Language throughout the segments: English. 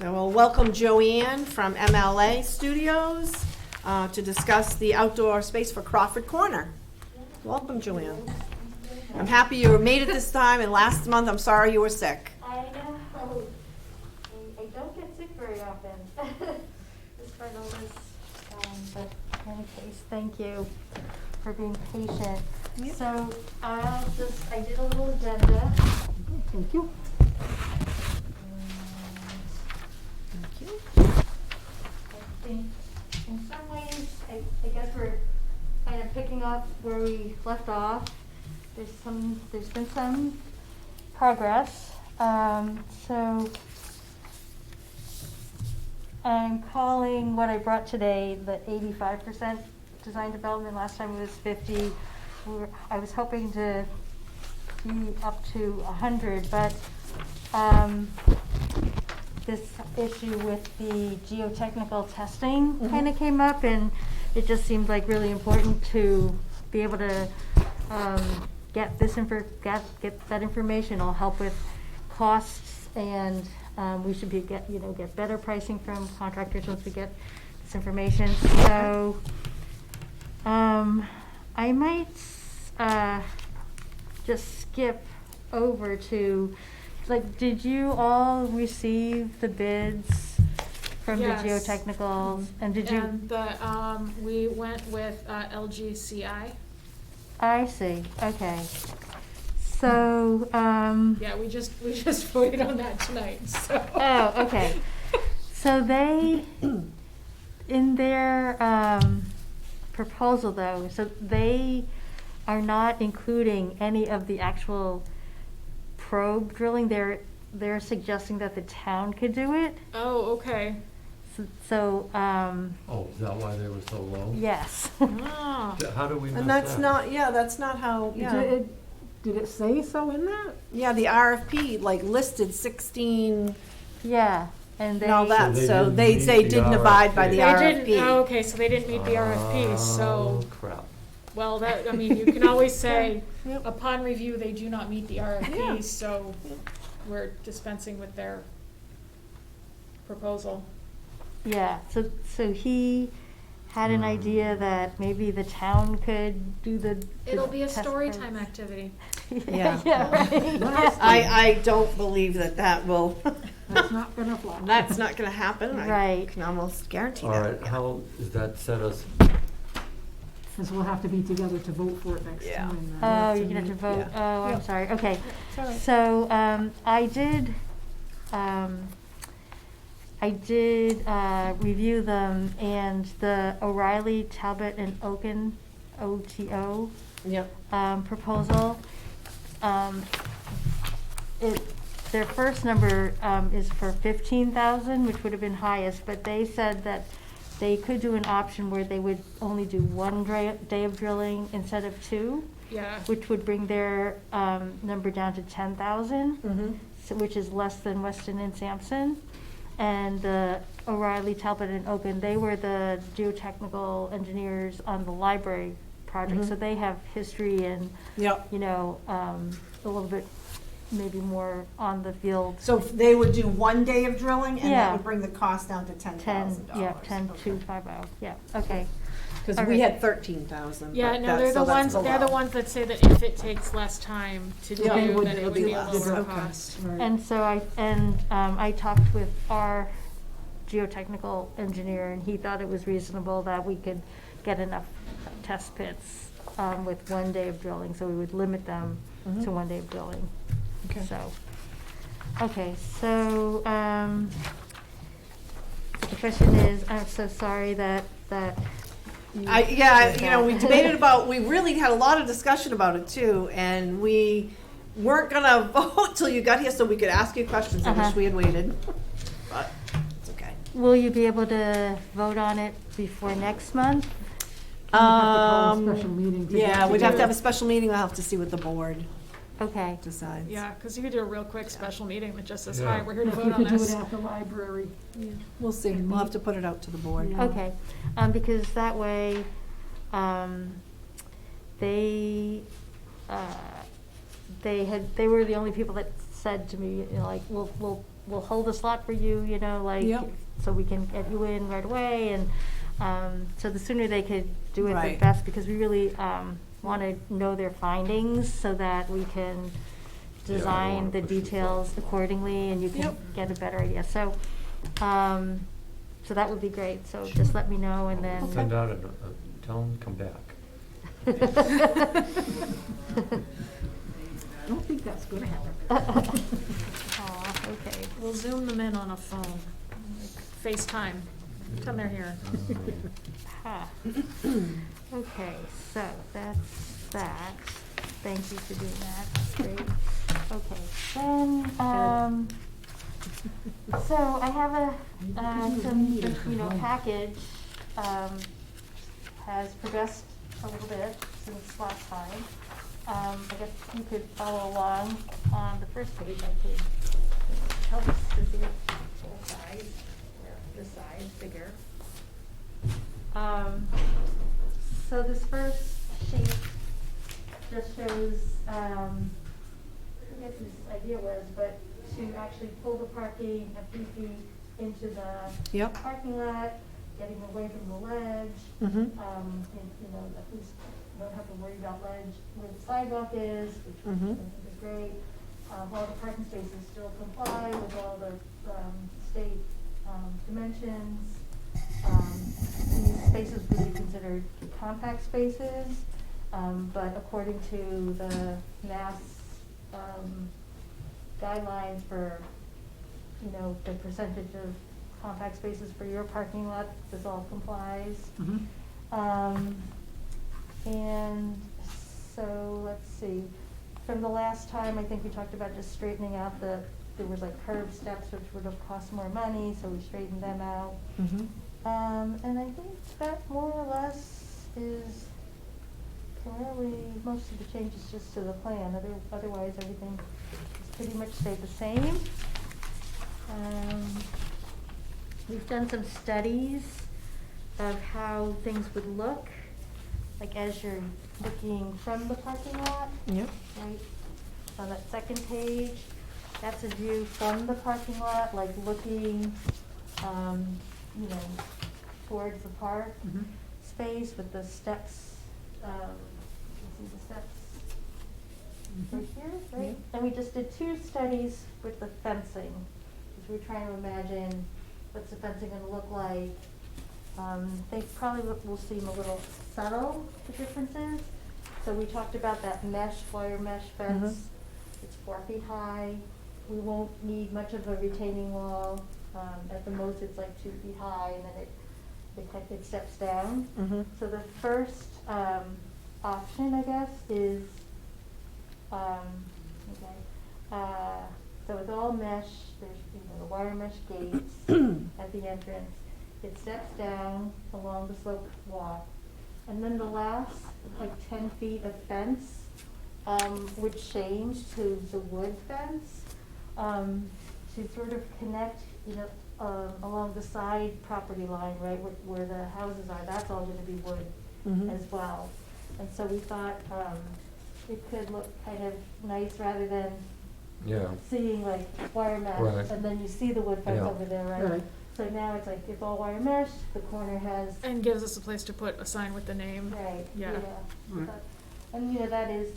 So we'll welcome Joanne from MLA Studios to discuss the outdoor space for Crawford Corner. Welcome, Joanne. I'm happy you made it this time, and last month, I'm sorry you were sick. I know. I don't get sick very often, despite all this. But in any case, thank you for being patient. Yep. So I did a little agenda. Thank you. Thank you. I think in some ways, I guess we're kind of picking up where we left off. There's been some progress. So I'm calling what I brought today the 85% design development. Last time it was 50. I was hoping to be up to 100, but this issue with the geotechnical testing kind of came up, and it just seemed like really important to be able to get that information. It'll help with costs, and we should get better pricing from contractors once we get this information. So I might just skip over to, did you all receive the bids from the geotechnical? And did you? And we went with LGCI. I see. Okay. So. Yeah, we just voted on that tonight. So. Oh, okay. So they, in their proposal though, so they are not including any of the actual probe drilling. They're suggesting that the town could do it. Oh, okay. So Oh, is that why they were so low? yes. Ah. How do we miss And that's that? not, that's not how, Did it say so in that? Yeah, the RFP listed 16 Yeah, and and all that, So they so didn't they meet say the didn't abide by the They RFP. didn't. Oh, okay, so they didn't meet the RFP. So, Oh, crap. well, you can always say, Yep. upon review, they do not meet the RFP. Yeah. So, we're dispensing with their proposal. yeah. So he had an idea that maybe the town could do the. It'll be a test story pits. time activity. Yeah. Yeah. Right. I don't believe that will, That's not gonna fly. that's not gonna happen. I Right. can almost guarantee All that. right, how, does that set us, Since we'll have to be together to vote for it next Yeah. time. Oh, you're gonna have to vote. Yeah. Oh, I'm Yep. sorry. Okay. It's all right. So I did review them, and the O'Reilly, Talbot, and Oaken OTO Yep. proposal. Their first number is for 15,000, which would have been highest, but they said that they could do an option where they would only do one day of drilling instead of two, Yeah. which would bring their number down to 10,000, Mm-hmm. which is less than Weston and Sampson. And O'Reilly, Talbot, and Oaken, they were the geotechnical engineers on the library project, so they have history and, Yep. a little bit maybe more on the field. So if they would do one day of drilling, and that Yeah. would bring the cost down to $10,000. 10,250, yeah, okay. Because we had 13,000. Yeah, but no, they're so the that's ones. They're the below. ones that say that if it takes less time to do, Yeah, then it would- it it'll would be be a less. lower Okay. cost. Right. And so I talked with our geotechnical engineer, and he thought it was reasonable that we could get enough test pits with one day of drilling, so we would limit them to one day of drilling. Okay. So the question is, I'm so sorry that you. We debated about, we really had a lot of discussion about it too, and we weren't gonna vote till you got here so we could ask you questions. I wish Uh-huh. we had waited, but it's okay. Will you be able to vote on it before next month? We'd have to call a special meeting to get Yeah, we'd have to have a together. special meeting. We'll have to see what the board Okay. decides. Yeah, because you could do a real quick special meeting that just says, Yeah. hi, we're here to If vote we on could do this. it at the library. We'll see. We'll have to put it out to the board. Yeah. Okay, because that way, they were the only people that said to me, we'll we'll hold a slot for you, you know, like, Yep. so we can get you in right away, and, so the sooner they could do it, the Right. best, because we really, wanna know their findings, so that we can Yeah, I don't design wanna the push this details off. accordingly, and you can Yep. get a better idea, so, so that would be great, so just let me know, and then. Send out tell them, come back. I don't think that's gonna happen. Aw, okay. We'll zoom them in on a phone, like FaceTime, pretend they're here. Ha. Okay, so that's that. Thank you for doing that. That's great. Okay, then, so I have some package, has progressed a little bit since last time. I guess you could follow along on the first page. I could help us to see it full size, or this size, bigger. So this first sheet just shows, I forget whose idea was, but to actually pull the parking a few feet into the Yep. parking lot, getting away from the ledge, Mm-hmm. and, you know, at least you don't have to worry about ledge where the sidewalk is, which I Mhm. think is great. All the parking spaces still comply with all the, state, dimensions. These spaces would be considered compact spaces, but according to the Mass, guidelines for, you know, the percentage of compact spaces for your parking lot, this all complies. Mhm. And so, let's see, from the last time, I think we talked about just straightening out there was like curb steps, which would have cost more money, so we straightened them out. Mm-hmm. And I think that more or less is primarily, most of the changes just to the plan, otherwise everything has pretty much stayed the same. We've done some studies of how things would look, like as you're looking from the parking lot, Yep. right? On that second page, that's a view from the parking lot, like looking, you know, towards the park Mhm. space with the steps, you can see the steps right here, right? And we just did 2 studies with the fencing, because we were trying to imagine what's the fencing gonna look like. They probably will seem a little subtle, the differences. So we talked about that wire mesh fence. It's 4 feet high. We won't need much of a retaining wall. At the most, it's like 2 feet high, and then it steps down. Mm-hmm. So the first, option, I guess, is, so it's all mesh, there's, you know, the wire mesh gates at the entrance. It steps down along the sloped walk. And then the last, like 10 feet of fence, would change to the wood fence, to sort of connect, you know, along the side property line, right, where the houses are, that's all gonna be wood Mhm. as well. And so we thought, it could look kind of nice rather than Yeah. seeing like wire mesh, Right. and then you see the wood fence Yeah. over there, right? Right. So now it's like, it's all wire mesh, the corner has, And gives us a place to put a sign with the name. right, Yeah. Right. But- And, you know, that is,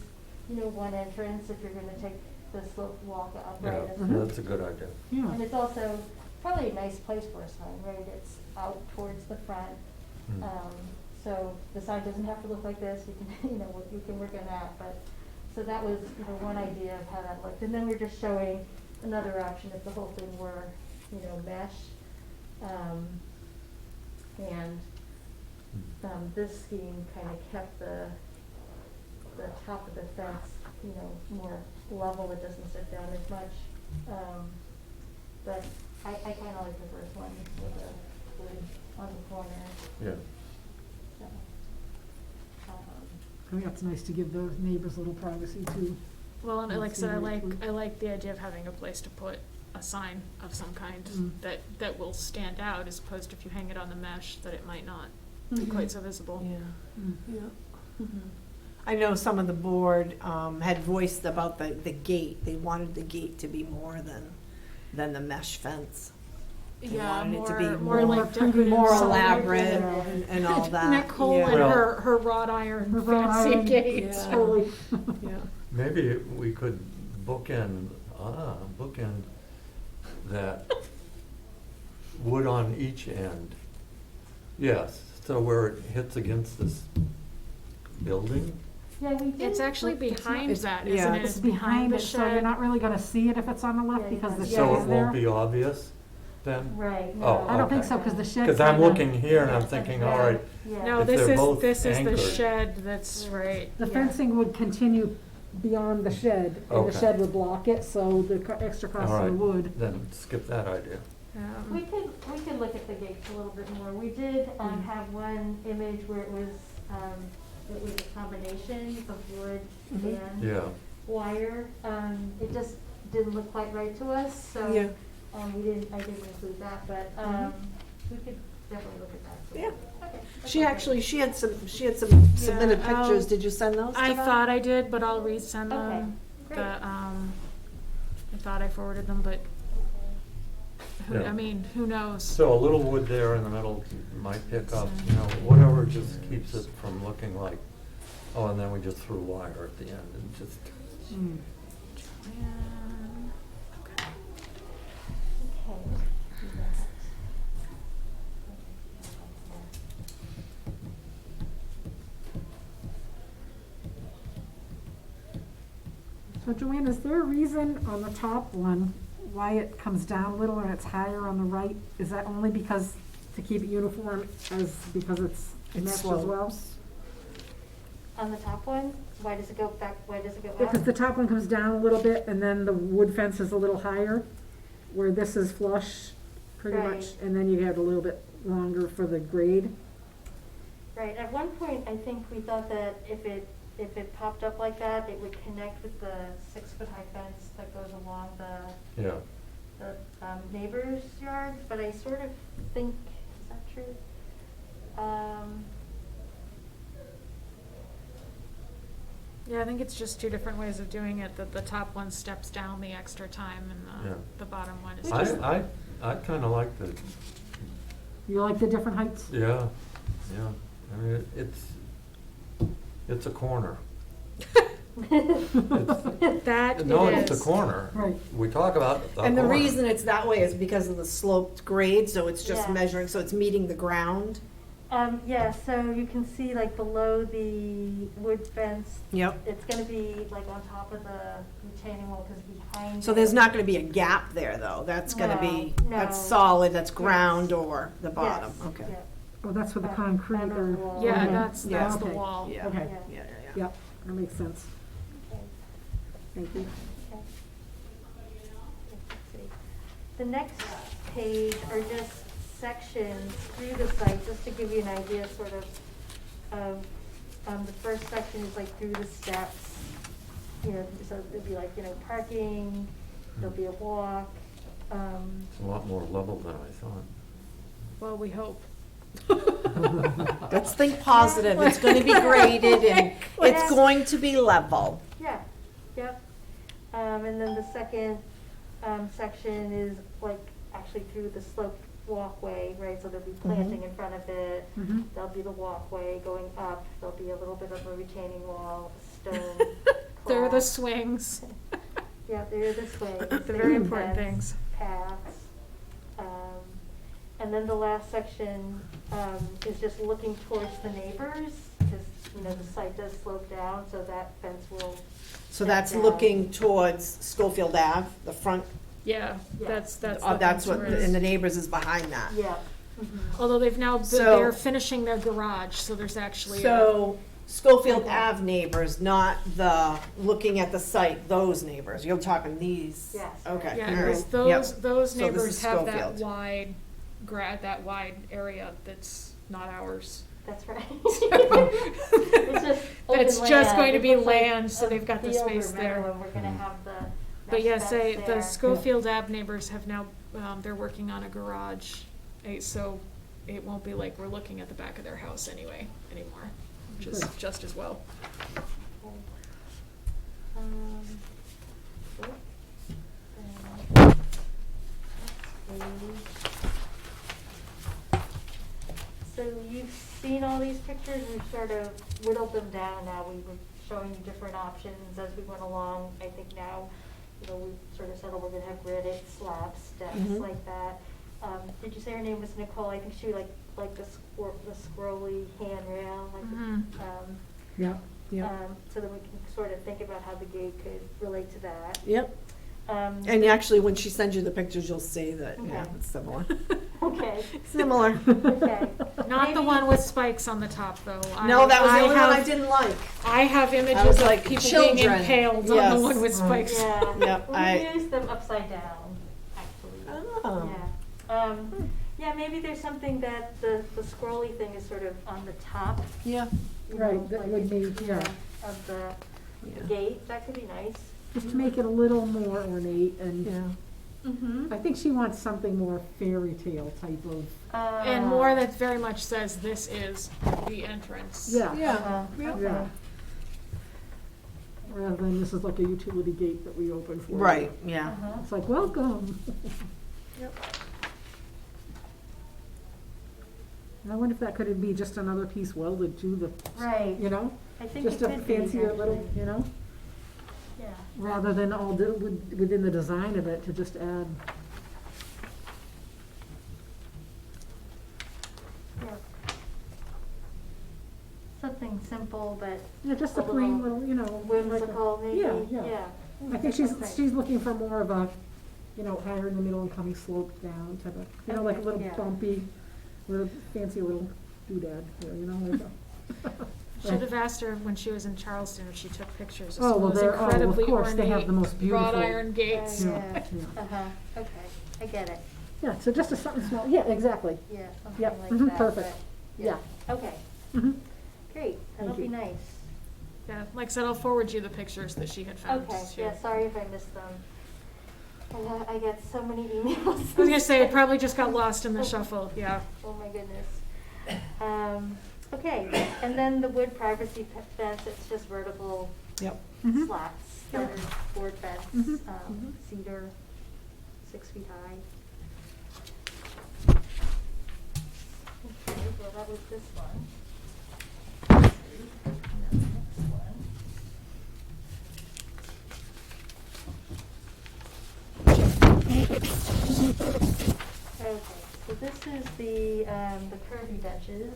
you know, one entrance if you're gonna take the slope walk up, Yeah, right? Mhm. that's a good idea. Yeah. And it's also probably a nice place for a sign, right? It's out towards the front. Mm. So the sign doesn't have to look like this, you can, you know, you can work on that, but, so that was, you know, one idea of how that looked. And then we're just showing another option if the whole thing were, you know, mesh. And, this scheme kind of kept the top of the fence, you know, more level, it doesn't sit down as much. But I kind of like the first one with the wood on the corner, Yeah. so. I think that's nice to give the neighbors a little privacy too. Well, and like I said, Absolutely. I like the idea of having a place to put a sign of some kind Mm. that will stand out, as opposed to if you hang it on the mesh, that it might not be quite so visible. Yeah. Mm. Yeah. I know some of the board had voiced about the gate. They wanted the gate to be more than than the mesh fence. They Yeah, wanted it to more, be more like decorative. more something. elaborate Yeah. and all that. Nicole yeah. and Well- her wrought iron Her wrought fancy iron, gates. Yeah. Totally. Yeah. Maybe we could bookend that wood on each end. Yes, so where it hits against this building? Yeah, we did. It's actually look- it's not- behind it's- that, yeah. isn't it? It's behind the it, so you're shed. not really gonna see it if it's on the left Yeah, because the yeah. shed So is it there. won't be obvious then? Right, no. Oh, I don't think okay. so, because the shed. Because I'm kinda- looking here and I'm thinking, all right, Yeah. No, If this they're is, both this is the anchored. shed that's right. The Yeah. fencing would continue beyond the shed, and the Okay. shed would block it, so the extra cost all of right, the wood. then skip that idea. We could look at the gates a little bit more. We did, have one image where it was a combination of wood Mhm. and Yeah, wire. It just didn't look quite right to us, so, Yeah. I didn't include that, but, we could definitely look at that. Yeah. Okay. She Okay. actually, she had some submitted Yeah, pictures. I'll- Did you send those to I them? thought I did, but I'll resend Okay, them. great. I thought I forwarded them, but Yeah. I mean, who knows? so a little wood there in the middle might pick up, whatever just keeps it from looking like, oh, and then we just threw wire at the end and just, Mm. Okay. Okay, do that. So Joanne, is there a reason on the top one why it comes down a little and it's higher on the right? Is that only because, to keep it uniform, because it's It meshed as well? slopes. On the top one, why does it go back, why does it go up? Because the top one comes down a little bit and then the wood fence is a little higher, where this is flush pretty much, Right. and then you have a little bit longer for the grade. Right, at one point, I think we thought that if it popped up like that, it would connect with the 6-foot-high fence that goes along the yeah. neighbor's yard, but I sort of think, is that true? Yeah, I think it's just two different ways of doing it, that the top one steps down the extra time and Yeah. the bottom one is Which just. is- I kinda like the, You like the different heights? yeah, I mean, it's a corner. That No, it it's is. a corner. Right. We talk about the And the corner. reason it's that way is because of the sloped grade, so it's just Yeah. measuring, so it's meeting the ground. Yeah, so you can see like below the wood fence, Yep. it's gonna be like on top of the retaining wall, because behind. So it- there's not gonna be a gap there, though. That's gonna be, No, that's no. solid, that's ground or the bottom, Yes, okay. yeah. Oh, that's with the That- concrete that or? is the wall. Yeah, Okay. that's Yeah. the Okay. wall. Yeah, Okay. yeah, yeah. Yep, that makes sense. Okay. Thank you. Okay. Let's see. The next page are just sections through the site, just to give you an idea sort of, the first section is like through the steps. So it'd be like, parking, there'll be a walk, It's a lot more level than I thought. Well, we hope. Let's think positive. It's gonna be graded and it's Yeah. going to be level. yeah, yep. And then the second, section is like actually through the sloped walkway, right? So there'll be planting in front of it. Mhm. There'll be the walkway going up. There'll be a little bit of a retaining wall, stone. They're the class. swings. Yeah, they're this way. The very important Fence, things. Paths. And then the last section, is just looking towards the neighbors, because, the site does slope down, so that fence will. So step that's down. looking towards Schofield Ave, the front, Yeah, Yeah. that's the that's what, fence and the is. neighbors is behind that. Yeah. Although they've now, So- they're finishing their garage, so there's actually. So Schofield Ave neighbors, not the, looking at the site, those neighbors. You're talking these? Yes. Okay. Yeah, all because right. those, Yep. those So this neighbors is have that Schofield. wide, that wide area that's not ours. That's right. It's just open It's just land. going to It be looks like land, so a they've got the field or space there. meadow, and we're gonna have the But mesh yes, fence the there. Schofield Ave neighbors have now, they're working on a garage, so it won't be like we're looking at the back of their house anymore, which is Good. just as well. Cool. So you've seen all these pictures, we've sort of whittled them down now, we were showing you different options as we went along. I think now, you know, we've sort of settled we're gonna have granite slabs, steps Mhm. like that. Did you say her name was Nicole? I think she like the scrolly handrail, like, Mhm. Yeah, so that we can sort of think about how the gate could relate to that. Yep. And actually, when she sends you the pictures, you'll see that, yeah, Okay. it's similar. Okay. Similar. Okay. Not the Maybe- one with spikes on the top, though. No, that was the only one I have- didn't like. I have I was images of like, people being children. impaled on Yes. the one with Right. spikes. Yeah. Yep, I- We use them upside down, actually. Oh. Yeah. Yeah, maybe there's something that the scrolly thing is sort of on the top. Yeah. you Right, know, that like would it- be- yeah. Of the Yeah. gate, that could be nice. just to make it a little more ornate, and Yeah. Mm-hmm. I think she wants something more fairy tale type of, And more that very much says this is the entrance. yeah. Yeah. Yeah. Rather than this is like a utility gate that we open for you. Right, yeah. Uh-huh. It's like, welcome. Yep. And I wonder if that could be just another piece welded to the, Right. you know? I think it Just a could be, fancier little, actually. you know? Yeah. Rather than all within the design of it to just add. Yeah. Something simple but Yeah, just a A plain little little, you know. like a- whimsical, maybe. Yeah, yeah. I think Okay. she's looking for more of a, you know, higher in the middle and coming sloped down type of, you know, like a Okay, little yeah. bumpy, little fancy little doodad, you know, like a. Should have asked her when she was in Charleston if she took pictures of Oh, some well, of those they're, oh, of incredibly course, they have ornate the most beautiful. wrought iron gates. Yeah, Yeah. yeah. Uh-huh, okay, I get it. Yeah, so just a something small, yeah, exactly, Yeah, Yep, something like that. perfect. but- yeah. Okay, Mhm. great, that'll Thank be you. nice. Yeah, like I said, I'll forward you the pictures that she had found. Okay, too. yeah, sorry if I missed them. I get so many emails. I was gonna say, it probably just got lost in the shuffle, yeah. Oh my goodness. Okay, and then the wood privacy fence, it's just vertical Yep. Mhm. slats, Yep. standard board fence, Mhm. cedar, 6 feet high. Okay, well, that was this one. Let's see, and then the next one. Okay, so this is the curvy benches.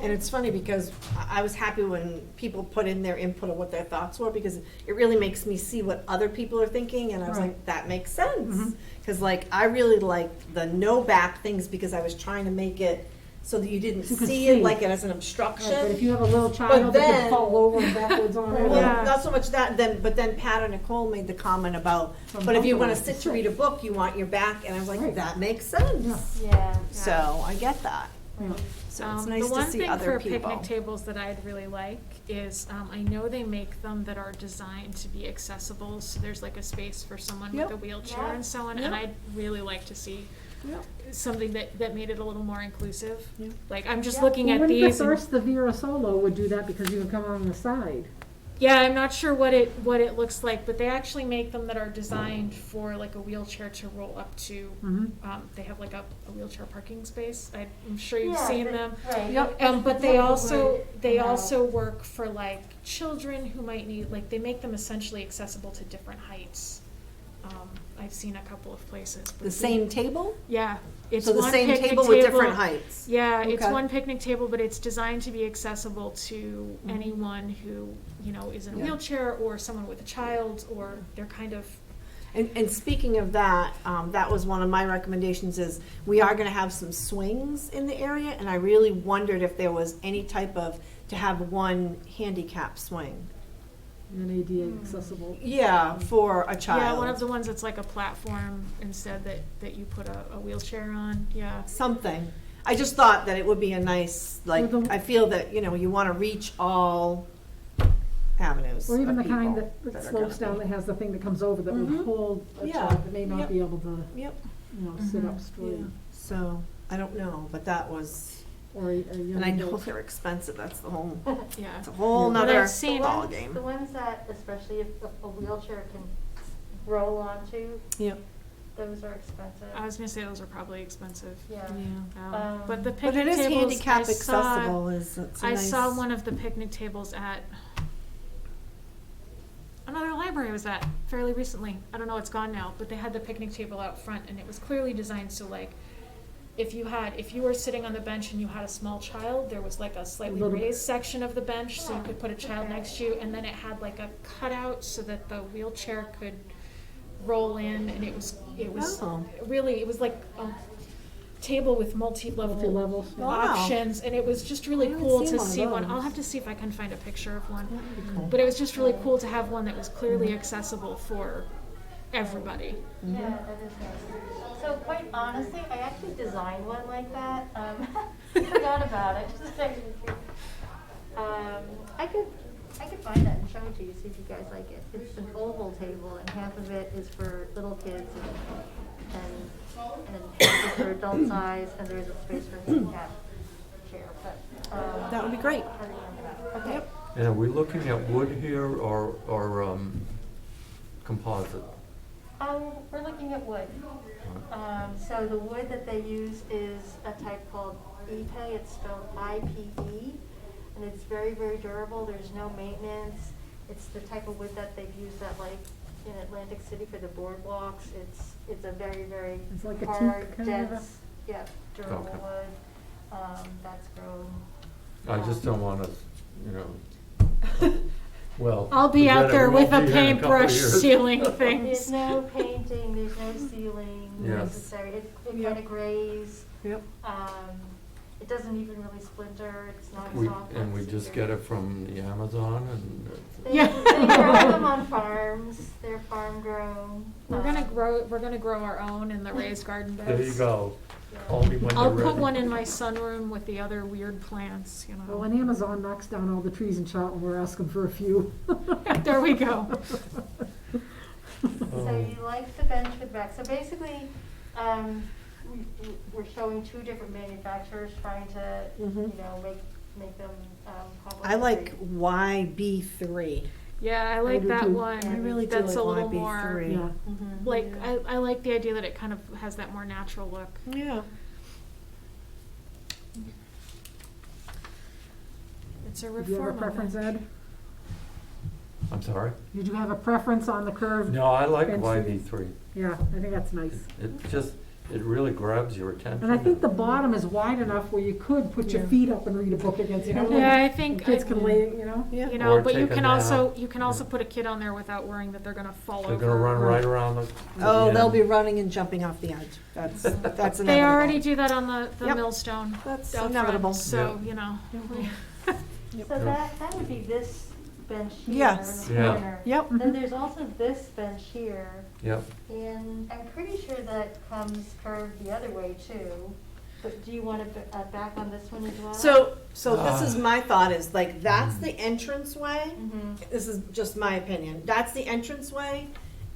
And it's funny because I was happy when people put in their input of what their thoughts were, because it really makes me see what other people are thinking, and I was like, Right. that makes sense. Mhm. Because like, I really liked the no back things, because I was trying to make it so that you didn't You could see it see. like it as an Right, obstruction. but if you have a little child that then- could fall over and backwards on it. Well, Yeah. not so much that, but then Pat or Nicole made the comment about, From but if you both wanna of us sit to to read a sit. book, you want your back, and I was like, Right. that makes sense. Yeah. So, I get that. Yeah. So it's The nice to one see thing other for people. picnic tables that I'd really like is, I know they make them that are designed to be accessible, so there's like a space for someone with Yep. a wheelchair Yeah. and so on, Yep. and I'd really like to see Yep. something that made it a little more inclusive. Yeah. Like, I'm just Yeah. looking Well, at wouldn't these the and, first, the Vera Solo would do that because you would come on the side. yeah, I'm not sure what it looks like, but they actually make them that are designed for like a wheelchair to roll up to. Mhm. They have like a wheelchair parking space. I'm sure you've Yeah, seen but- them. Right. Yep. But they Typical also, wood, they you know. also work for like children who might need, like, they make them essentially accessible to different heights. I've seen a couple of places. but The same table? Yeah, it's So the one same picnic table with different heights? Yeah, it's Okay. one picnic table, but it's designed to be accessible to anyone who, you know, is in a Yeah. wheelchair or someone with a child, or they're kind of, And speaking of that, that was one of my recommendations, is we are gonna have some swings in the area, and I really wondered if there was any type of, to have one handicap swing. And ADA accessible. Yeah, for a child. yeah, one of the ones that's like a platform instead that you put a wheelchair on, yeah. Something. I just thought that it would be a nice, like, Well, the- I feel that, you know, you wanna reach all avenues Or even of the kind people that are slopes gonna down, be- that has the thing that comes over that would Mhm. hold a Yeah. child that may not Yep. be able to, Yep, you know, sit Mhm. up straight. yeah, so, I don't know, but that was, Or a young and I know adult. they're expensive, that's the whole, Yeah. it's a whole Yeah. But nother I've seen- The ballgame. ones that, especially if a wheelchair can roll onto, Yep. those are expensive. I was gonna say those are probably expensive. Yeah. But the But picnic it is tables, handicap I saw, accessible, it's a I nice. saw one of the picnic tables at another library I was at fairly recently. I don't know, it's gone now, but they had the picnic table out front and it was clearly designed so like, if you were sitting on the bench and you had a small child, there was like a slightly Little- raised section of the bench, so you could put a child Okay. next to you, and then it had like a cutout so that the wheelchair could roll in, and it was Oh. really, it was like a table with multi-level Multi-levels. Wow. options, and it was just really I haven't cool seen to one of see one. those. I'll have to see if I can find a picture of one. That'd be cool. But it was just really cool to have one that was clearly accessible for everybody. Yeah, that is nice. So quite honestly, I actually designed one like that. Forgot about it. I could find that and show it to you, see if you guys like it. It's an oval table, and half of it is for little kids, and half is for adult size, and there's a space for handicap chair. But That would be great. I remember that. Okay. Yep. And are we looking at wood here or composite? We're looking at wood. So the wood that they use is a type called Ipe, it's spelled IPE, and it's very, very durable, there's no maintenance. It's the type of wood that they've used at like in Atlantic City for the boardwalks. It's a very, very It's like a hard, teak kind of a- dense, yeah, durable Okay. wood. That's grown. I just don't want to, you know, well. I'll be forget out it, there we with won't a be here in couple paintbrush years. sealing There's things. no painting, there's no ceiling Yes. necessary. It Yep. kind of grays. Yep. It doesn't even really splinter, it's not We- soft. And we it's just super- get it from the Amazon and. Yeah. They grow them on farms, they're farm grown. We're gonna grow our own in the raised garden beds. There you go. Yeah. Only when I'll they're put ready. one in my sunroom with the other weird plants, you Well, know. when Amazon knocks down all the trees in Charlton, we're asking for a few. There we go. So you like the bench with back, so basically, we're showing two different manufacturers trying to, you Mhm. know, make them, I like complementary. YB3. Yeah, I like do that too. one. I really do That's like a little YB3. more, Yeah. Mhm. like, I like the idea that it kind of has that more natural look. Yeah. It's a Did you have a reform preference, of it. Ed? I'm sorry? Did you have a preference on the curve? No, I like Bench. YB3. Yeah, I think that's nice. It just, it really grabs your attention. And I think the bottom is wide enough where you could put your Yeah. feet up and read a book against, you know? Yeah, I and think, Kids can lay, you know? Yeah. you know, Or but you take a can nap. also, you can Yeah. also put a kid on there without worrying that they're gonna fall over. They're gonna run or- right around the. Oh, they'll be end. running and jumping off the edge. That's inevitable. They already do that on the Yep. millstone. That's out front, inevitable. So, Yeah. you know. Yep. So that would be this bench here in Yes. the Yeah. corner. Yep. Then there's also this bench here, Yep. and I'm pretty sure that comes curved the other way too. But do you want to back on this one as well? So this is my thought is like, that's the entranceway. Mhm. This is just my opinion. That's the entranceway.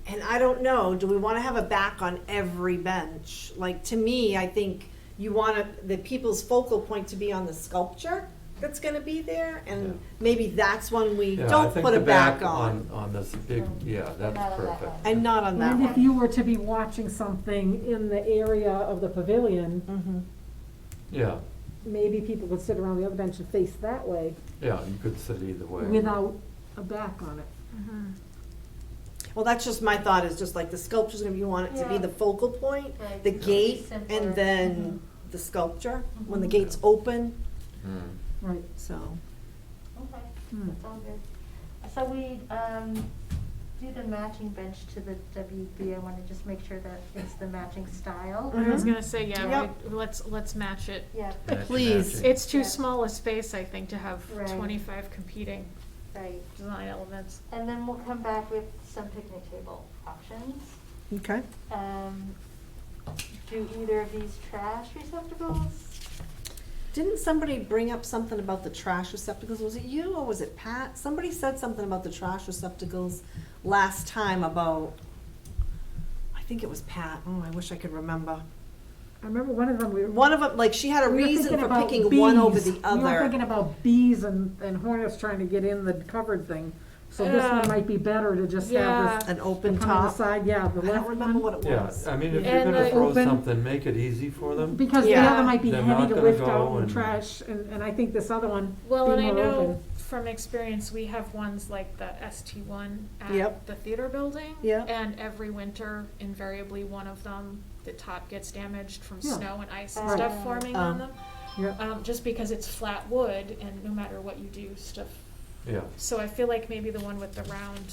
And I don't know, do we want to have a back on every bench? Like, to me, I think you want the people's focal point to be on the sculpture that's going to be there. Yeah. And maybe that's when we Yeah, I don't think put the a back on. On this big, yeah, that's Not on that perfect. one. And not on that And if one. you were to be watching something in the area of the pavilion, Mhm. Yeah, maybe people would sit around the other bench and face that way yeah, you could sit either way. without a back on it. Mhm. Well, that's just my thought is just like the sculpture's going to be, you want it to be Yeah. the focal point, Right. the It'll be gate, simpler. and then the sculpture, when the Mhm. gate's open, Mm. Right. so. Okay, Hmm. that's all good. So we, do the matching bench to the WB. I want to just make sure that it's the matching style. I was gonna say, yeah, Yep. let's match it. Yeah, Matchy, Please. matchy. It's too Yeah. small a space, I think, to have Right. 25 competing right. design elements. And then we'll come back with some picnic table options. Okay. Do either of these trash receptacles? Didn't somebody bring up something about the trash receptacles? Was it you or was it Pat? Somebody said something about the trash receptacles last time about, I think it was Pat. Oh, I wish I could remember. I remember one of them, One of them, like, she had a we were reason thinking for about picking one over bees. the We were thinking other. about bees and hornets trying to get in the covered thing. So this one might be better to just have this An open come on the top. side, yeah, the I don't left remember one. what it Yeah, was. I mean, if Yeah. you're And gonna the throw open- something, make it easy for them. Because the Yeah. other might be They're heavy not to gonna lift go out and and- trash, and I think this other one Well, be and I more know open. from experience, we have ones like the ST1 at Yep. the theater building. Yeah. And every winter, invariably, one of them, the top gets damaged from Yeah. snow and ice and Right. stuff forming on them. Yep. Just because it's flat wood and no matter what you do, stuff. Yeah, So I feel like maybe the one with the round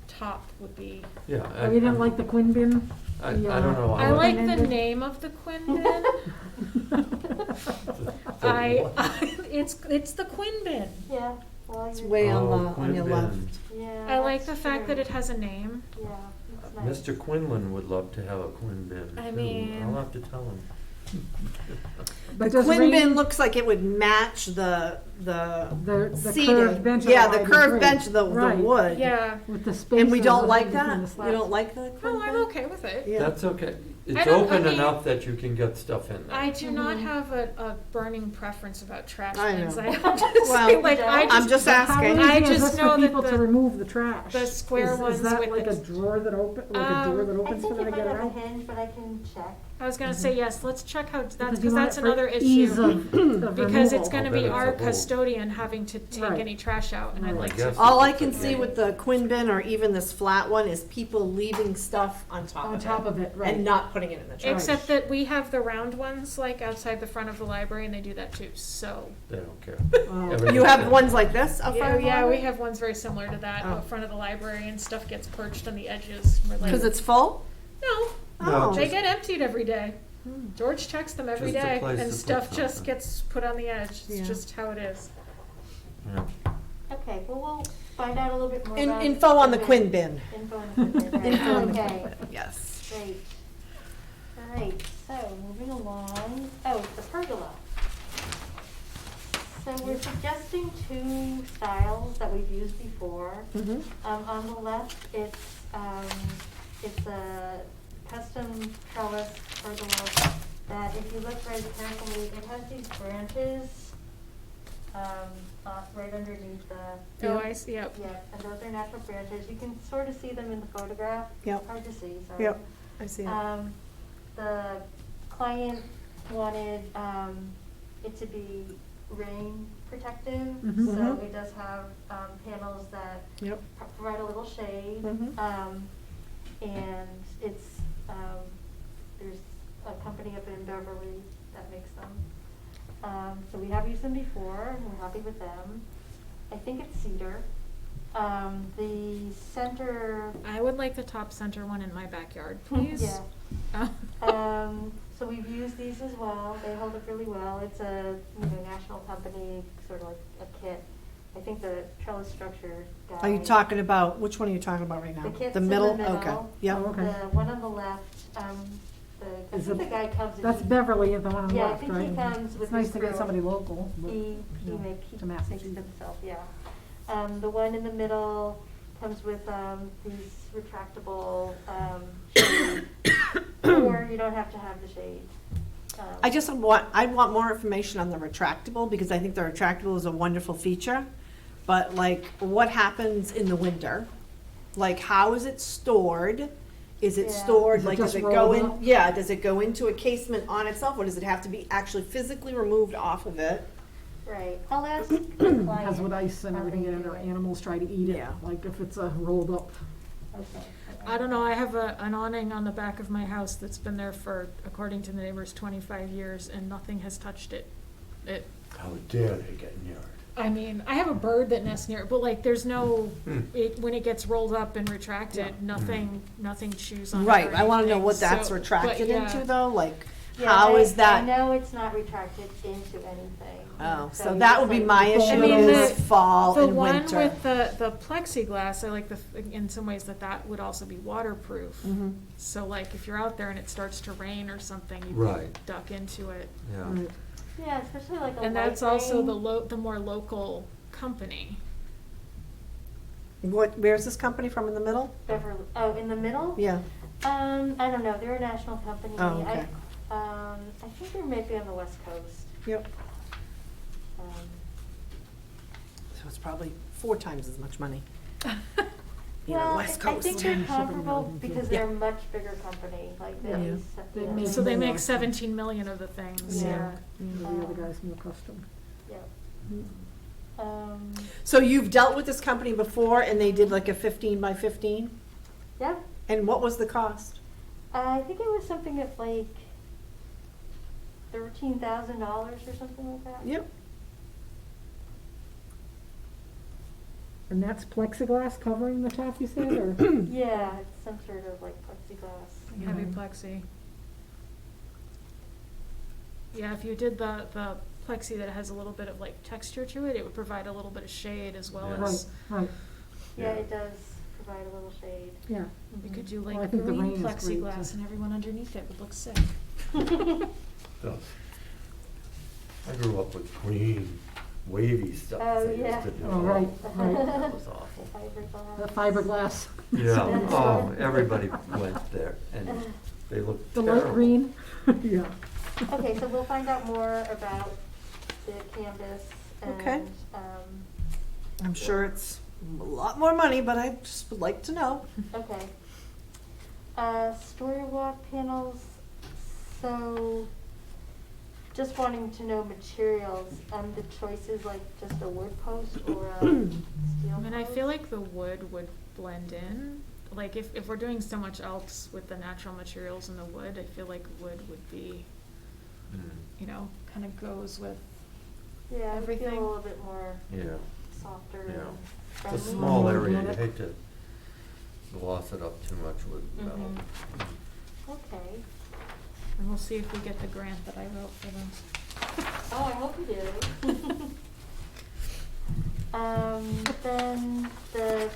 top would be. yeah. Oh, you didn't like the Quinn bin? I The, don't know. I would- like the open-ended? name of the Quinn bin. It's the Quinn bin. Yeah, well, It's you're- way Oh, on your Quinn left. bin. yeah. I like the that's fact that true. it has a name. Yeah, it's nice. Mr. Quinlan would love to have a Quinn bin I too. mean- I'll have to tell him. But The does Quinn rain- bin looks like it would match the the seating. curved bench. Yeah, on the would be curved great. bench, the Right. wood. Yeah. With the space. And we don't of like between that? the You slats. don't like the Quinn No, bin? I'm okay with it. Yeah. That's okay. It's don't- I open mean- enough that you can get stuff in there. I do not have a burning preference about trash I bins. know. I have to Well, say, like, I'm just But how asking. easy I is just this know for that people to the- remove the trash? the square Is ones that with like the- a drawer that open, like a door that I opens for think them it to might get have a out? hinge, but I can check. I was gonna say, yes, let's check how, that's, Because you because want that's it for another ease issue. of Because it's removal. gonna I'll be bet our it's a whole- custodian having to take Right. any trash out, and I'd Right. like I to. guess All I it's can okay. see with the Quinn bin or even this flat one is people leaving stuff on top On of top it. of it, right. And not putting it in the trash. Except that we have the round ones, like, outside the front of the library, and they do that too, so. They don't care. Wow. Everything- You have ones like this up front Yeah, of the yeah, we library? have ones very similar to that Oh. out front of the library, and stuff gets perched on the edges. We're like, Because it's full? no, Oh. they get emptied every day. George checks them every Just a day, place and to put stuff just something. gets put on the edge. It's Yeah. just how it is. Yeah. Okay, well, we'll find out a little bit more In- about. Info on the bin. Quinn bin. Info on the Quinn bin, Info on right, the okay, Yes. great. All right, so moving along, oh, the pergola. So we're suggesting two styles that we've used before. Mhm. On the left, it's a custom trellis pergola that if you look very carefully, it has these branches, right underneath the. Oh, I see, yep. Yeah, and those are natural branches. You can sort of see them in the photograph. Yep. Hard to see, sorry. Yep, I see it. The client wanted, it to be rain protective, Mhm. so Mhm. it does have, panels that Yep. provide a little shade. Mhm. And it's, there's a company up in Beverly that makes them. So we have used them before, and we're happy with them. I think it's cedar. The center, I would like the top center one in my backyard, please. yeah. Oh. So we've used these as well. They hold up really well. It's a, national company, sort of like a kit. I think the trellis structure guy. Are you talking about, which one are you talking about right now? The kit's The in the middle? middle. Okay, yep. Oh, okay. The one on the left, I Is think it- the guy comes. That's and Beverly, the one on the Yeah, I left, think right? he comes with It's nice his to get grill. somebody local. but, He you know, makes to it Massachusetts. himself, yeah. The one in the middle comes with, these retractable, shade, or you don't have to have the shade. I want more information on the retractable, because I think the retractable is a wonderful feature. But like, what happens in the winter? Like, how is it stored? Is it Yeah. stored, Is it like, does just it go rolled in, up? yeah, does it go into a casement on itself, or does it have to be actually physically removed off of it? Right, I'll ask the client. Has with ice and how they everything in it, do or it. animals try to eat it, Yeah. like if it's a rolled up. Okay. I don't know, I have an awning on the back of my house that's been there for, according to the neighbors, 25 years, and nothing has touched it. How dare they get near it? I mean, I have a bird that nests near it, but like, there's no, Hmm. when it gets rolled up and retracted, nothing chews on it. Right, or I wanna know anything, what that's so- retracted but yeah. into though, like, Yeah, how is I that? know it's not retracted into anything. Oh, so it's that just would be like- my I issue, mean, is the- fall The and one winter. with the plexiglass, I like in some ways that would also be waterproof. Mhm. So like, if you're out there and it starts to rain or something, you Right. can duck into it. Yeah. Right. Yeah, especially like a And light that's also rain. the more local company. Where's this company from in the middle? Beverly, oh, in the middle? Yeah, I don't know, they're a national company. Oh, okay. I think they might be on the West Coast. yep. Um, So it's probably 4 times as much money. You know, Well, West I Coast. think they're Shipping comparable and everything, because too. they're a much bigger company, like they Yeah. use. They yeah. make So they make more. 17 million of the things, Yeah. yeah. The other guy's more custom. Yep. Mm. So you've dealt with this company before and they did like a 15 by 15? Yeah, And what was the cost? I think it was something at like $13,000 or something like that. Yep. And that's plexiglass covering the top, you said, or? Yeah, it's some sort of like plexiglass. Heavy Mhm. plexi. Yeah, if you did the plexi that has a little bit of like texture to it, it would provide a little bit of shade as well Yeah. as, Right, Yeah, Yeah. it does provide a little shade. yeah. you could do Well, I like think the green rain is great, plexiglass too. and everyone underneath it would look sick. So, I grew up with green, wavy stuff Oh, they yeah. used to do. Oh, right, right. That was awful. The fiberglass. Yeah, oh, everybody went there, and they looked The terrible. light green, yeah. Okay, so we'll find out more about the canvas Okay. and, I'm sure it's a lot more money, but I just would like to know. okay. Story walk panels, so just wanting to know materials, the choice is like just a wood post or a steel I mean, I post? feel like the wood would blend in. Like if we're doing so much else with the natural materials and the wood, I feel like wood would be, Mm, you know, kind of goes with, Yeah, I would feel a everything. little bit more Yeah, softer Yeah. and it's friendly. a small Mhm. area, you Organic. hate to gloss it up too much with metal. Mhm. Okay. and we'll see if we get the grant that I wrote for them. Oh, I hope you do. Then the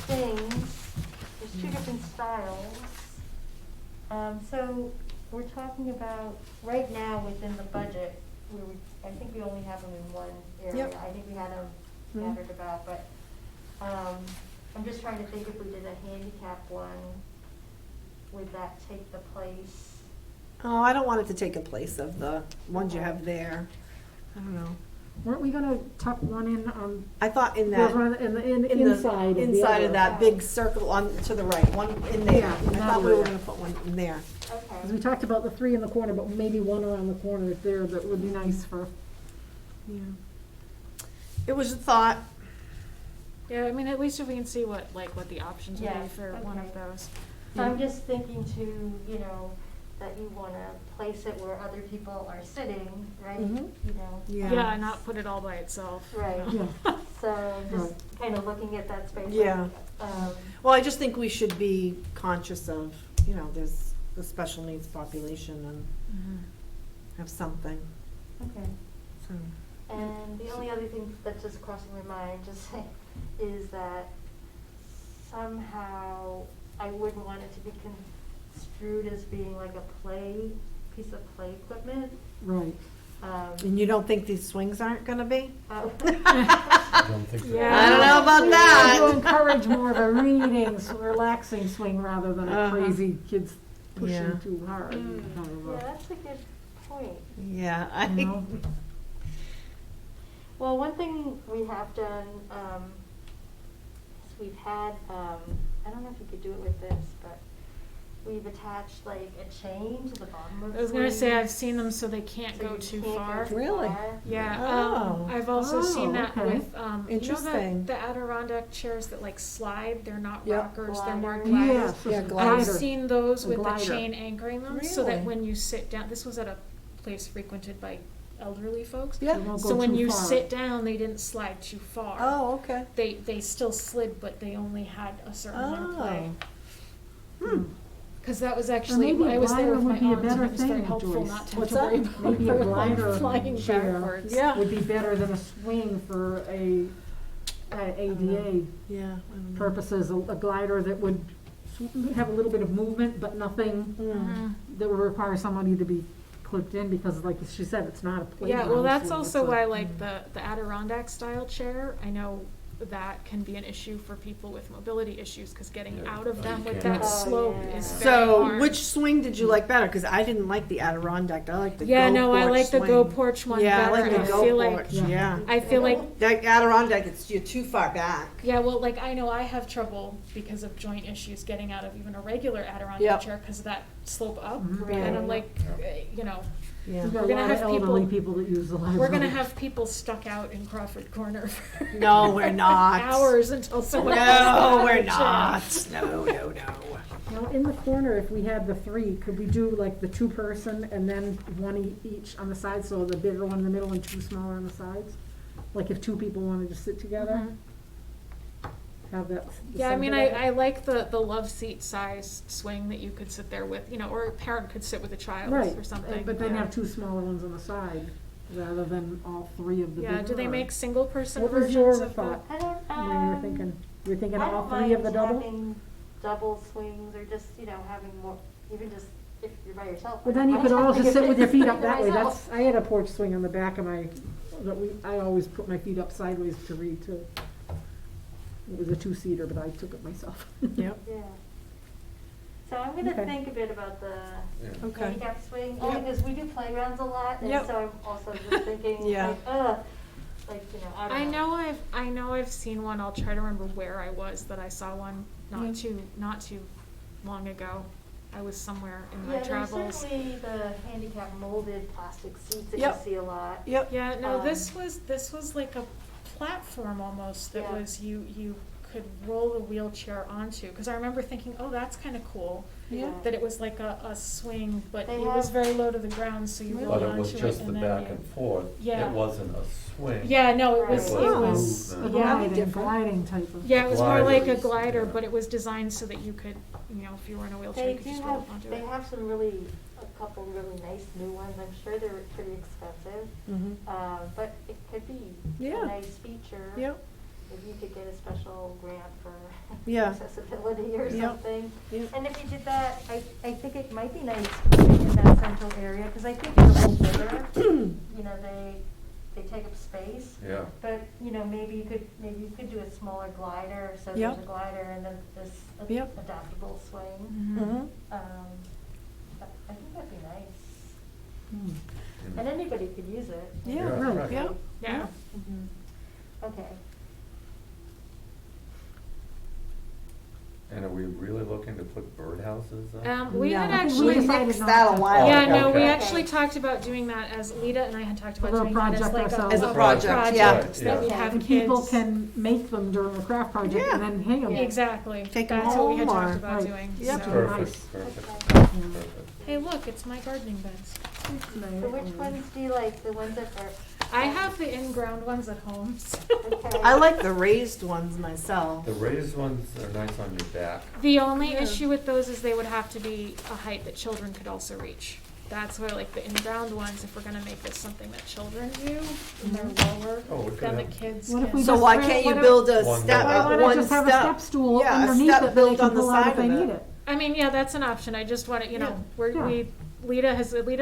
things, there's 2 different styles. So we're talking about, right now within the budget, I think we only have them in one area. Yep. I think we had them Mhm. scattered about, but, I'm just trying to think if we did a handicap one, would that take the place? Oh, I don't want it to take a place of the ones you have there. I don't know. Weren't we gonna tuck one in on, I thought in there's that, one in the, in the inside of the inside other. of that big circle on to the right, one in there. Yeah, I in that thought we were area. gonna put one in there. Because Okay. we talked about the 3 in the corner, but maybe one around the corner there that would be nice for, Yeah. It was a thought. Yeah, I mean, at least if we can see what the options would Yeah, be for one of okay. those. So I'm just thinking to, that you wanna place it where other people are sitting, right? Mhm. You know? Yeah. Yeah, and not put it all by itself. Right. yeah. So just kind of looking at that space. Yeah. Um, Well, I just think we should be conscious of, there's the special needs population and Mhm. have something, okay. so. And the only other thing that's just crossing my mind is that somehow I wouldn't want it to be construed as being like a piece of play equipment. Right. And you don't think these swings aren't gonna be? I don't think so. Yeah. I don't know about To that. encourage more of a reading, relaxing swing rather than a Uh-huh. crazy kids Yeah. pushing too hard. Mm. kind of a- Yeah, that's a good point. Yeah, you know? Well, one thing we have done, is we've had, I don't know if you could do it with this, but we've attached like a chain to the bottom of the I was gonna say, swing, I've seen them so they can't so go you too can't go far. too Really? far. Yeah, Oh. I've also seen Oh, that okay. with, Interesting. the Adirondack chairs that like slide, they're not Yep. rockers, they're more Gliders. gliders. Yes, Yeah, it's a glider. I've glider. seen those A with the glider. chain anchoring them, so that Really? when you sit down, this was at a place frequented by elderly folks. Yeah. They won't So go when too you far. sit down, they didn't slide too far. Oh, okay. They still slid, but they only had a certain amount of play. Hmm. Because that was Or actually, maybe a I was there glider with my would be a aunt, and better it was very thing, helpful Joyce. not to have What's to that? worry about Maybe a her glider flying chair backwards. Yeah. would be better than a swing for a ADA Yeah. I don't know. purposes, a glider that would have a little bit of movement, but nothing Mm. that would require somebody to be clipped in, because like she said, it's not a playground. Yeah, well, that's swing, also it's a- why, like, the Adirondack style chair, I know that can be an issue for people with mobility issues, because getting Yeah. out of Oh, them you with can't. that Oh, slope yeah. is very So, hard. which swing did you like better? Because I didn't like the Adirondack. I like the Yeah, Go no, I Porch like the Go swing. Porch one Yeah, I better. like the I Go feel Porch. like, Yeah, I feel like, that Adirondack, you're too far back. yeah, well, like, I know I have trouble because of joint issues getting out of even a regular Adirondack Yep. chair because of that slope up. Mhm. And I'm Right. like, you know, Yeah. We've got a We're gonna lot of have elderly people- people that use the library. we're gonna have people stuck out in Crawford Corner for No, we're not. hours until someone else No, gets we're out of the chair. not. No, no, no. Now, in the corner, if we had the three, could we do like the two-person and then one each on the side, so the bigger one in the middle and two smaller on the sides? Like if two people wanted to sit together, Mhm. have that. Yeah, I mean, center. I like the love seat size swing that you could sit there with, you know, or a parent could sit with a child Right, or something. but then yeah. have two smaller ones on the side, rather than all three of the bigger. Yeah, do they or- make single person What was your versions of thought? the? I don't, When you were thinking, you were thinking I all don't three of the mind double? having double swings or just, you know, having more, even just if you're by yourself. But I then you don't could mind all just having sit with your feet up it that way, myself. that's, I had a porch swing on the back of my, I always put my feet up sideways to read too. It was a two-seater, but I took it myself. Yep. Yeah. So I'm gonna Okay. think a bit about the Yeah. Okay. handicap swing, only Yep. because we do playgrounds a lot, and Yep. so I'm also just thinking, Yeah. like, you know, I don't know. I know I've seen one. I'll try to remember where I was that I saw one Yeah. not too long ago. I was somewhere in my Yeah, there's travels. certainly the handicap molded plastic seats that Yep. you see a lot. Yep. Yeah, no, Um, this was like a platform almost that Yeah. was you could roll the wheelchair onto, because I remember thinking, oh, that's kind of cool. Yeah. That it was like a swing, but They it was have- very low to the ground, so you But rolled But onto it was just the and then back you- and forth. Yeah. It wasn't a swing. Yeah, no, it Right. was, It it was was, A movement. yeah. gliding, different. gliding type of. Yeah, it was more like a Gliders, glider, yeah. but it was designed so that you could, you know, if you were in a wheelchair, They you could do just roll have, up onto they it. have some really, a couple really nice new ones, I'm sure they're pretty expensive, Mhm. but it could be Yeah. a nice feature. Yep. If you could get a special grant for Yeah. accessibility or Yep. something. Yep. And if you did that, I think it might be nice in that central area, because I think they're a little bigger, you know, they take up space. Yeah. But, you know, maybe you could do a smaller glider, so Yep. there's a glider and then this Yep. adaptable swing. Mhm. Mhm. I think that'd be nice. Hmm. And anybody could use it. Yeah, right. yeah. Yeah. Okay. And are we really looking to put birdhouses up? We No, had I think actually. we decided fixed not that a to. while Yeah, ago. no, we Okay. actually talked about doing that as Lita and I had talked about little doing that as project like ourselves. As a a project, yeah. Right, that yeah. we have And kids. people can make them during a craft project Yeah. and then hang them. Exactly. Take 'em That's what we had home talked or- about Right. doing. Yep. so- Perfect, Nice. perfect, Okay. perfect. Hey, look, it's my gardening beds. So which ones do you like? The ones that are, I have the in-ground ones at home. so- okay. I like the raised ones myself. The raised ones are nice on your back. The only Yeah. issue with those is they would have to be a height that children could also reach. That's why, like, the in-ground ones, if we're gonna make this something that children do, and they're lower, Oh, we could then the have- kids What if can. we So just why put- can't you what if- build a One step, level. Why don't I one just have a step stool Yeah, a underneath step it that built they on can the pull out side if they of it. need it? I mean, yeah, that's an option. I just want to, you know, Yeah. Lita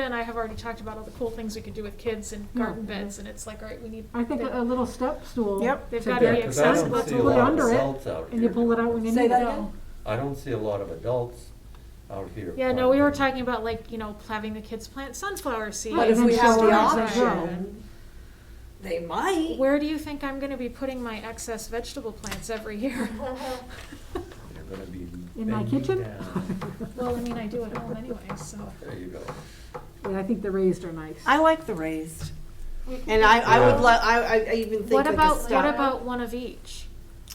and I have already talked about all the cool things we could do with kids and Yeah. garden beds, and it's like, all right, we need. I think the- a little step stool. Yep. They've to gotta get- be Yeah, 'cause I accessible don't to see a put it lot of under it, adults out here. And you pull it out when you Say need that it. again? I don't see a lot of adults out here. Yeah, no, we were planting. talking about, like, you know, having the kids plant sunflower seeds. But if and we then have show the them as they option, they might. Where do you think I'm gonna be putting my excess vegetable plants every year? You're gonna be In my bending kitchen? down. Well, I mean, I do at home anyway, so. There you go. Yeah, I think the raised are nice. I like the raised. We could And do- I would Yeah. like, I even think What like a about, step. what about one of each?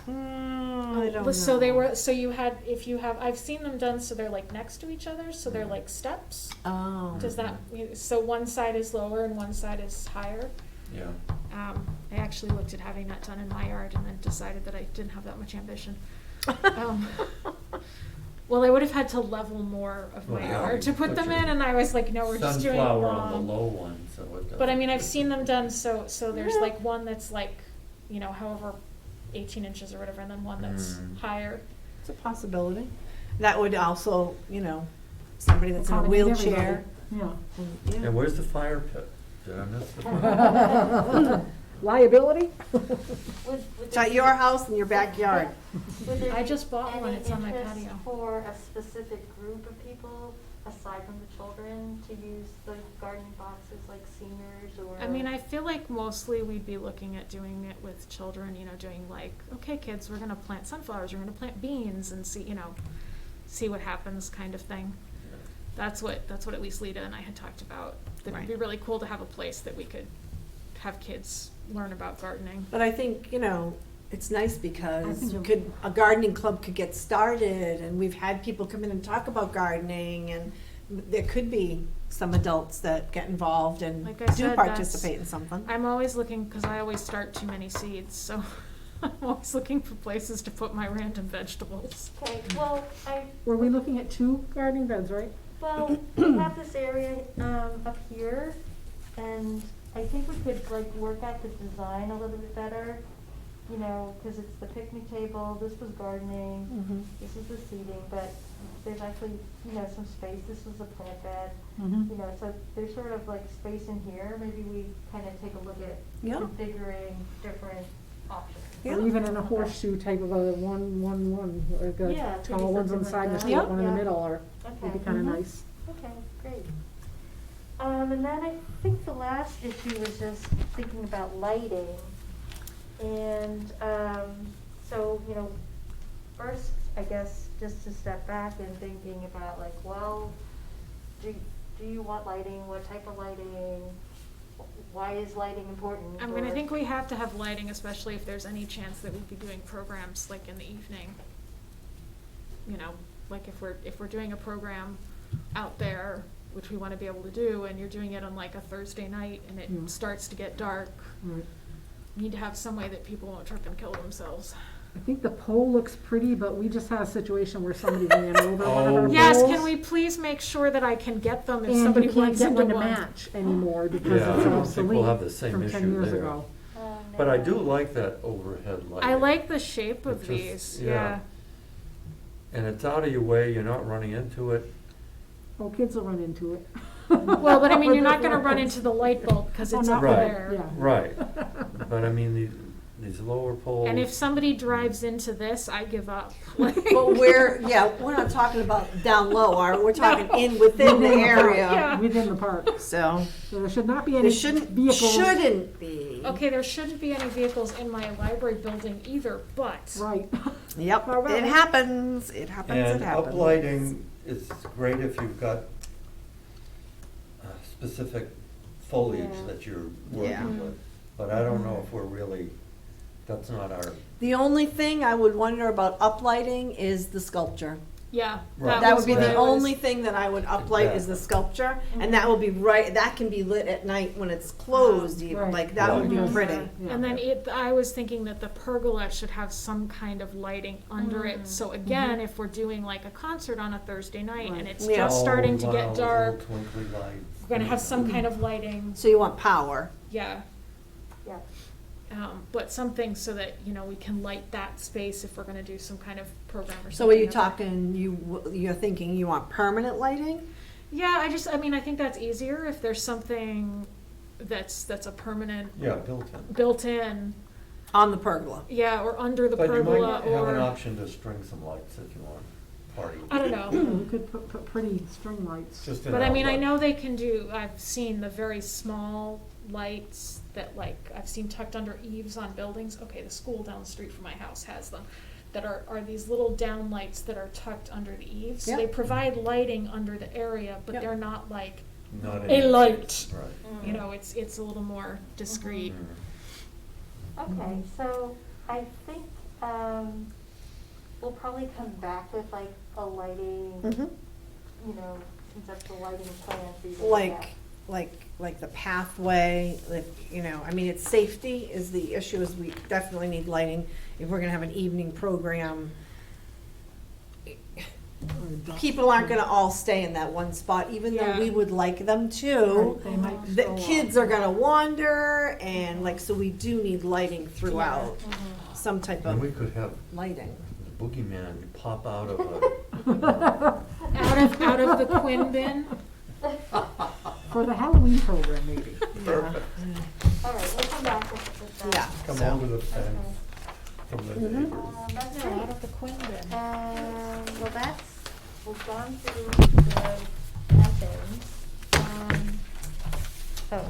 I don't know. So they were, so you had, if you have, I've seen them done, so they're like next to each other, so they're like steps. Oh. Does that, so one side is lower and one side is higher? Yeah. I actually looked at having that done in my yard and then decided that I didn't have that much ambition. Well, I would have had to level more of my Well, yeah, yard to put put them your in, and I was like, no, we're just doing it Sunflower on the wrong. low one, so it doesn't. But I mean, I've seen them done, so there's Yeah. like one that's like, you know, however 18 inches or whatever, and then one that's higher. It's a possibility. That would also, you know, somebody that's in a Accommodate wheelchair. everybody. Yeah. Yeah. And where's the fire pit? Did I miss the fire? liability? It's at your house in your backyard. Would there I be just bought one, any it's on my interest patio. For a specific group of people, aside from the children, to use the gardening boxes, like seniors or? I mean, I feel like mostly we'd be looking at doing it with children, you know, doing like, okay, kids, we're gonna plant sunflowers, we're gonna plant beans and see, you know, see what happens kind of thing. That's what at least Lita and I had talked about. That would be Right. really cool to have a place that we could have kids learn about gardening. But I think, you know, it's nice because think you it- could, a gardening club could get started, and we've had people come in and talk about gardening, and there could be some adults that get involved and Like I do said, participate in something. I'm always looking, because I always start too many seeds, so I'm always looking for places to put my random vegetables. Okay, well, Were we looking at 2 gardening beds, right? well, we have this area, up here, and I think we could like work out the design a little bit better. You know, cause it's the picnic table, this was gardening, this is the seating, but there's actually, you know, some space, this was a plant bed. Mm-hmm. You know, so there's sort of like space in here, maybe we kind of take a look at Yeah. configuring different options. Yeah. Or even in a horseshoe type of a 1-1-1, like Yeah, a maybe tall ones on the something side and a like straight that. one in the Yeah. middle, or, Okay. would be kinda Mhm. nice. Okay, great. And then I think the last issue was just thinking about lighting. And, so, you know, first, I guess, just to step back and thinking about like, well, do you want lighting? What type of lighting? Why is lighting important? I mean, I Or- think we have to have lighting, especially if there's any chance that we'd be doing programs like in the evening. You know, like if we're doing a program out there, which we wanna be able to do, and you're doing it on like a Thursday night and it Yeah. starts to get dark, Right. you need to have some way that people won't trip and kill themselves. I think the pole looks pretty, but we just had a situation where somebody ran over one of our Oh. poles. Yes, can we please make sure that I can get them if And somebody you can't runs get into one to one? match anymore because Yeah, it's I don't think we'll obsolete have the same from 10 issue years there. ago. Oh, But I no. do like that overhead lighting. I like the shape It of just- these, yeah. yeah. And it's out of your way, you're not running into it. Well, kids will run into it. Well, but I mean, With you're not their gonna run phones. into the light bulb, cause Oh, it's not up Right. there. Yeah. Right. But I mean, these lower poles. And if somebody drives into this, I give up. But we're not talking about down low, we're talking within the area. Yeah. Within the park. So, So there should not be any there shouldn't be. Okay, there shouldn't be any vehicles in my library building either, but Right. Yep, How about it that? happens, it happens, it And happens. uplighting is great if you've got specific foliage Yeah. that you're Yeah. working with. But I don't know if we're really, that's not our, The only thing I would wonder about uplighting is the sculpture. yeah. Right. That was would be what the I was- only thing that I would uplight is the sculpture, and that will be that can be lit at night when it's closed, even, Right. like, that would be Right. pretty. Yeah. And then I was thinking that the pergola should have some kind of lighting under it. So again, if we're doing like a concert on a Thursday night and Right. it's Yeah. just starting to wow, get those dark, little twinkly lights. we're gonna have some kind of lighting, So you want power. yeah. Yeah. But something so that, you know, we can light that space if we're gonna do some kind of program or something. So are you up there. talking, you're thinking you want permanent lighting? Yeah, I mean, I think that's easier if there's something that's a permanent, Yeah, built-in. built-in, On the pergola? yeah, or under the But you pergola, might have an or, option to string some lights if you want, party. I don't know. We could put pretty string lights. Just an But I mean, I outlet. know they can do, I've seen the very small lights that like, I've seen tucked under eaves on buildings. Okay, the school down the street from my house has them. That are these little down lights that are tucked under the eaves. So Yep. they provide lighting under the area, but Yep. they're not like, Not a in- light. Right. you know, it's a little more discreet. Mhm. Okay, so I think, we'll probably come back with like a lighting, Mm-hmm. you know, conceptual lighting plan for you to look at. Like the pathway, you know, I mean, it's safety is the issue, is we definitely need lighting. If we're gonna have an evening program, people aren't gonna all stay in that one spot, even though Yeah. we would like them to. They might The stroll kids off. are gonna wander, and like, so we do need lighting throughout, some type And of we could have lighting. the boogeyman pop out of a, Out of the Quinn bin. For the Halloween program, maybe. Yeah. All right, we'll come back with that. Yeah. Come So- over the fence from the neighbors. That's No, great. out of the Quinn bin. Well, we've gone through the methods. Oh,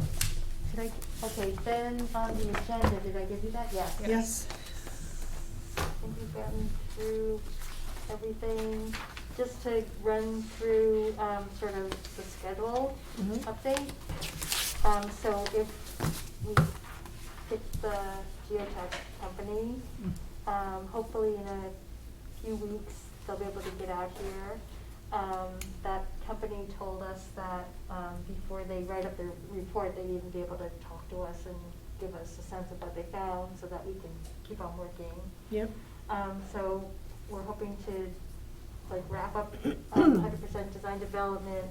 okay, then on the agenda, did I give you that? Yes. Yes. I think we've gotten through everything. Just to run through, sort of the schedule Mhm. update. So if we pick the geotech company, hopefully in a few weeks, they'll be able to get out here. That company told us that, before they write up their report, they need to be able to talk to us and give us a sense of what they found so that we can keep on working. Yep. So we're hoping to like wrap up 100% design development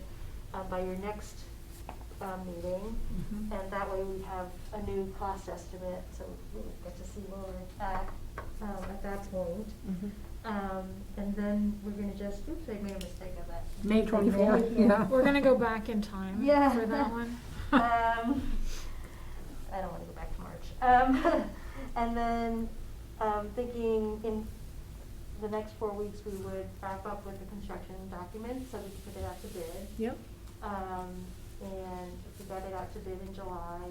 by your next meeting. Mhm. And that way we have a new cost estimate, so we'll get to see where we're at that point. Mhm. And then we're gonna just, oops, I made a mistake of that. May 24th, yeah. We're gonna go back in time Yeah. for that one. I don't wanna go back to March. And then, thinking in the next 4 weeks, we would wrap up with the construction documents, so we can put it out to bid. Yep. And if we got it out to bid in July,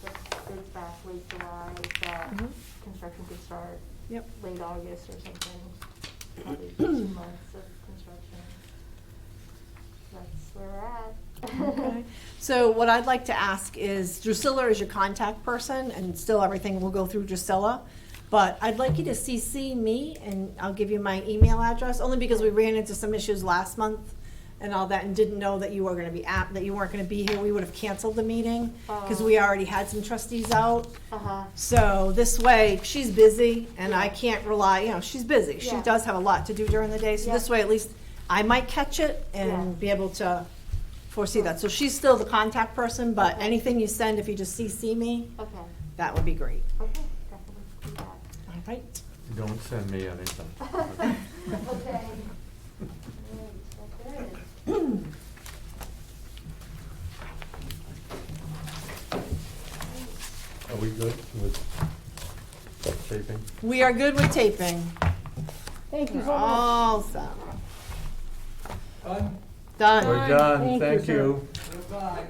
the bids back late July, that Mhm. construction could start Yep. late August or something, probably 2 months of construction. That's where we're at. Okay. So what I'd like to ask is Drusilla is your contact person, and still everything will go through Drusilla. But I'd like you to CC me, and I'll give you my email address, only because we ran into some issues last month and all that, and didn't know that you were gonna be that you weren't gonna be here. We would have canceled the meeting, because we already had some trustees out. Uh-huh. So this way, she's busy, and I can't rely, she's busy. She Yeah. does have a lot to do during the day, so this Yeah. way, at least I might catch it Yeah. and be able to foresee that. So she's still the contact person, but Okay. anything you send, if you just CC me, Okay, that would be great. okay, definitely do that. All right. Don't send me anything. Okay. Great, well, good. Are we good with taping? We are good with taping. Thank you We're so much. all set. Done. Done. We're done, Thank you, thank sir. you. Goodbye.